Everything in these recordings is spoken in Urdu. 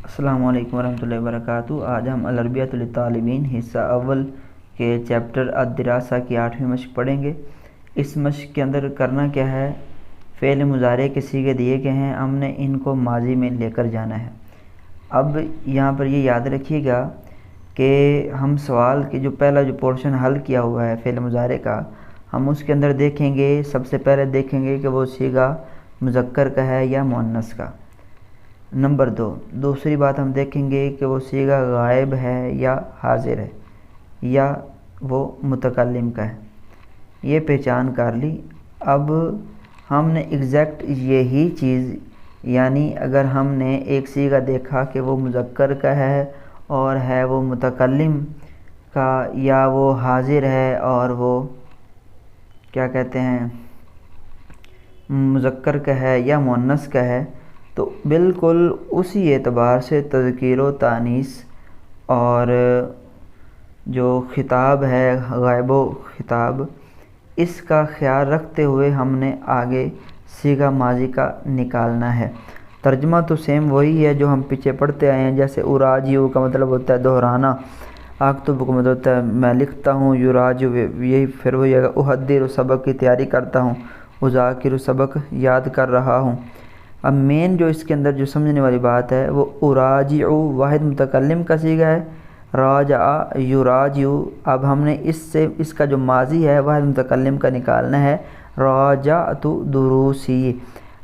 السلام علیکم ورحمۃ اللہ وبرکاتہ۔ آج ہم العربیۃ للطالبین حصہ اول کے چیپٹر الدراسہ کی 8ویں مشق پڑھیں گے۔ اس مشق کے اندر کرنا کیا ہے، فعل مضارع کے صیغے دیے گئے ہیں، ہم نے ان کو ماضی میں لے کر جانا ہے۔ اب یہاں پر یہ یاد رکھیے گا کہ ہم سوال کے جو پہلا پورشن حل کیا ہوا ہے فعل مضارع کا، ہم اس کے اندر دیکھیں گے، سب سے پہلے دیکھیں گے کہ وہ صیغہ مذکر کا ہے یا مؤنث کا۔ نمبر 2، دوسری بات ہم دیکھیں گے کہ وہ صیغہ غائب ہے یا حاضر ہے یا وہ متکلم کا ہے۔ یہ پہچان کر لی۔ اب ہم نے ایگزیکٹ یہی چیز، یعنی اگر ہم نے ایک صیغہ دیکھا کہ وہ مذکر کا ہے اور ہے وہ متکلم کا، یا وہ حاضر ہے اور وہ کیا کہتے ہیں مذکر کا ہے یا مؤنث کا ہے، تو بالکل اسی اعتبار سے تذکیر و تانیث اور جو خطاب ہے غائب و خطاب، اس کا خیال رکھتے ہوئے ہم نے آگے صیغہ ماضی کا نکالنا ہے۔ ترجمہ تو سیم وہی ہے جو ہم پیچھے پڑھتے آئے ہیں، جیسے اراجعو کا مطلب ہوتا ہے دہرانا، اکتب کا مطلب ہوتا ہے میں لکھتا ہوں، یراجع یہی پھر وہی ہے، احضر سبق کی تیاری کرتا ہوں، اذاکر سبق یاد کر رہا ہوں۔ اب مین جو اس کے اندر جو سمجھنے والی بات ہے وہ اراجع واحد متکلم کا صیغہ ہے، راجع یراجع۔ اب ہم نے اس کا جو ماضی ہے واحد متکلم کا نکالنا ہے، راجعت دروسی۔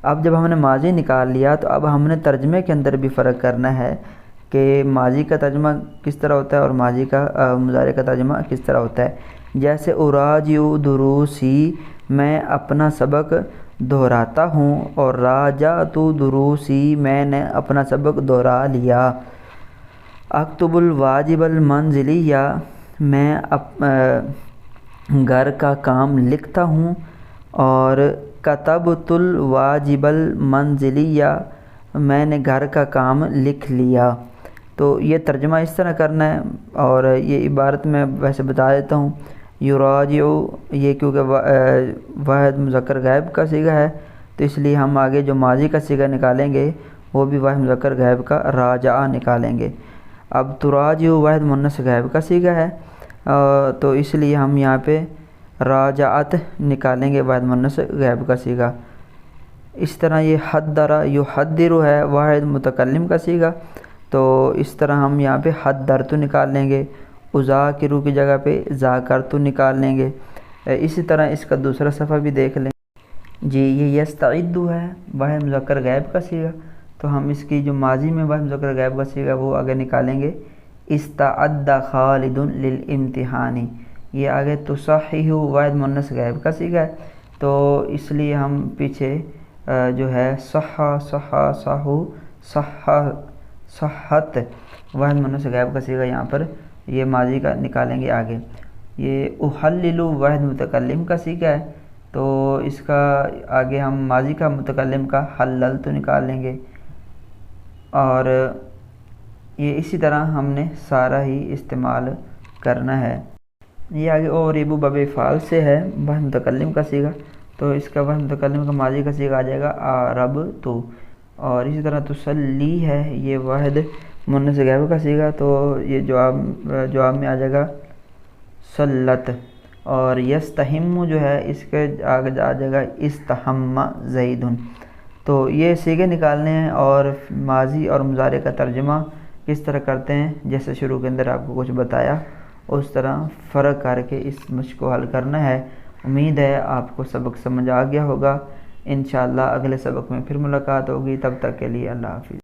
اب جب ہم نے ماضی نکال لیا تو اب ہم نے ترجمے کے اندر بھی فرق کرنا ہے کہ ماضی کا ترجمہ کس طرح ہوتا ہے اور ماضی کا مضارع کا ترجمہ کس طرح ہوتا ہے۔ جیسے اراجع دروسی، میں اپنا سبق دہراتا ہوں، اور راجعت دروسی، میں نے اپنا سبق دہرا لیا۔ اکتب الواجب المنزلیہ، میں گھر کا کام لکھتا ہوں، اور کتبت الواجب المنزلیہ، میں نے گھر کا کام لکھ لیا۔ تو یہ ترجمہ اس طرح کرنا ہے، اور یہ عبارت میں ویسے بتا دیتا ہوں۔ یراجع، یہ کیونکہ واحد مذکر غائب کا صیغہ ہے تو اس لیے ہم آگے جو ماضی کا صیغہ نکالیں گے وہ بھی واحد مذکر غائب کا راجع نکالیں گے۔ اب تراجع واحد مؤنث غائب کا صیغہ ہے، تو اس لیے ہم یہاں پہ راجعت نکالیں گے واحد مؤنث غائب کا صیغہ۔ اس طرح یہ حدر یحدر ہے واحد متکلم کا صیغہ، تو اس طرح ہم یہاں پہ حدرت نکال لیں گے، اذاکر کی جگہ پہ ذاکرت نکال لیں گے۔ اسی طرح اس کا دوسرا صفحہ بھی دیکھ لیں جی۔ یہ یستعد ہے واحد مذکر غائب کا صیغہ، تو ہم اس کی جو ماضی میں واحد مذکر غائب کا صیغہ وہ آگے نکالیں گے، استعد خالد للامتحان۔ یہ آگے تصحح واحد مؤنث غائب کا صیغہ ہے، تو اس لیے ہم پیچھے جو ہے صحت واحد مؤنث غائب کا صیغہ یہاں پر یہ ماضی کا نکالیں گے آگے۔ یہ احلل واحد متکلم کا صیغہ ہے، تو اس کا آگے ہم ماضی کا متکلم کا حللت نکال لیں گے، اور یہ اسی طرح ہم نے سارا ہی استعمال کرنا ہے۔ یہ آگے اوربو باب فعل سے ہے واحد متکلم کا صیغہ، تو اس کا واحد متکلم کا ماضی کا صیغہ آ جائے گا عربت۔ اور اسی طرح تسلی ہے یہ واحد مؤنث غائب کا صیغہ، تو یہ جواب میں آ جائے گا سلت۔ اور یستہم جو ہے اس کے آگے آ جائے گا استہم زید۔ تو یہ صیغے نکالنے ہیں، اور ماضی اور مضارع کا ترجمہ کس طرح کرتے ہیں، جیسے شروع کے اندر آپ کو کچھ بتایا اس طرح فرق کر کے اس مشق کو حل کرنا ہے۔ امید ہے آپ کو سبق سمجھ آ گیا ہوگا۔ انشاءاللہ اگلے سبق میں پھر ملاقات ہوگی، تب تک کے لیے اللہ حافظ۔